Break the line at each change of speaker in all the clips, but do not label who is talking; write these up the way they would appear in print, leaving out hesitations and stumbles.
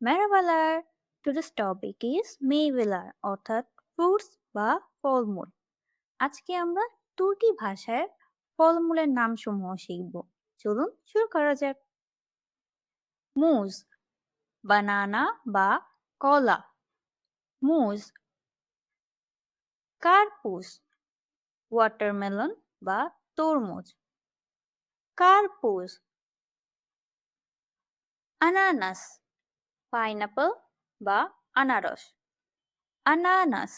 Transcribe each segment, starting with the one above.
Merhabalar. Today's topic is মেইভেলার অর্থাৎ fruits বা ফলমূল। আজকে আমরা তুর্কি ভাষায় ফলমূলের নামসমূহ শিখব। চলুন শুরু করা যাক। মুজ, বানানা বা কলা, মুজ। কার্পুস, ওয়াটারমেলন বা তরমুজ, কার্পুস। আনানাস, পাইনাপল বা আনারস, আনানাস।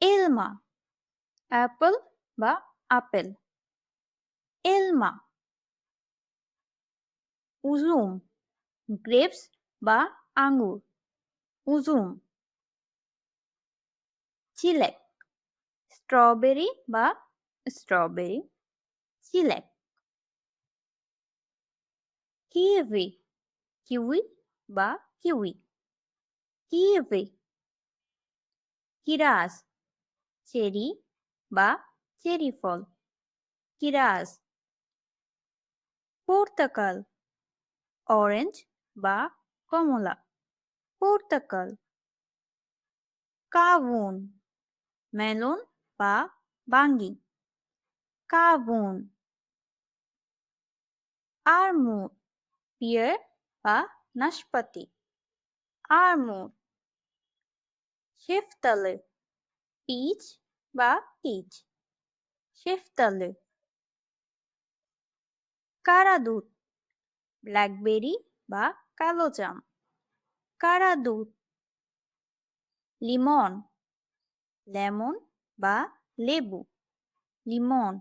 এলমা, অ্যাপল বা আপেল, এলমা। উজুম, গ্রেপস বা আঙ্গুর, উজুম। চিলেক, স্ট্রবেরি বা স্ট্রবেরি, চিলেক। কিউই, কিউই বা কিউই, কিউই। কিরাস, চেরি বা চেরি ফল, কিরাস। পর্তুগাল, অরেঞ্জ বা কমলা, পর্তুগাল। কাবুন, মেলন বা বাঙ্গি, কাবুন। আরমুদ, পিয়ার বা নাশপাতি, আরমুদ। শেফতালে, পিচ বা পিচ, শেফতালে। কারা দুধ, ব্ল্যাকবেরি বা কালোজাম, কারা দুধ। লিমন, লেমন বা লেবু, লিমন।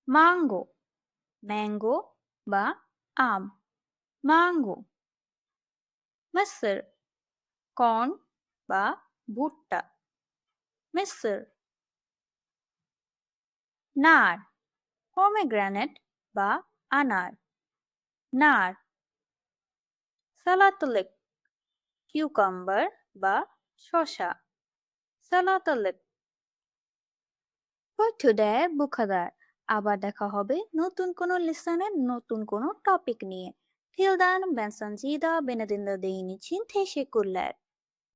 মাঙ্গো, ম্যাঙ্গো বা আম, মাঙ্গো। মিসর, কর্ন বা ভুট্টা, মিসর। নার, পমেগ্রানেট বা আনার, নার। সালাতুলেক, কিউকাম্বার বা শসা, সালাতুলেক। টুডে বুখাদার। আবার দেখা হবে নতুন কোনো লিসনের নতুন কোনো টপিক নিয়ে। Till then, ben Sanjida, Benedinda Deinici, teşekkürler.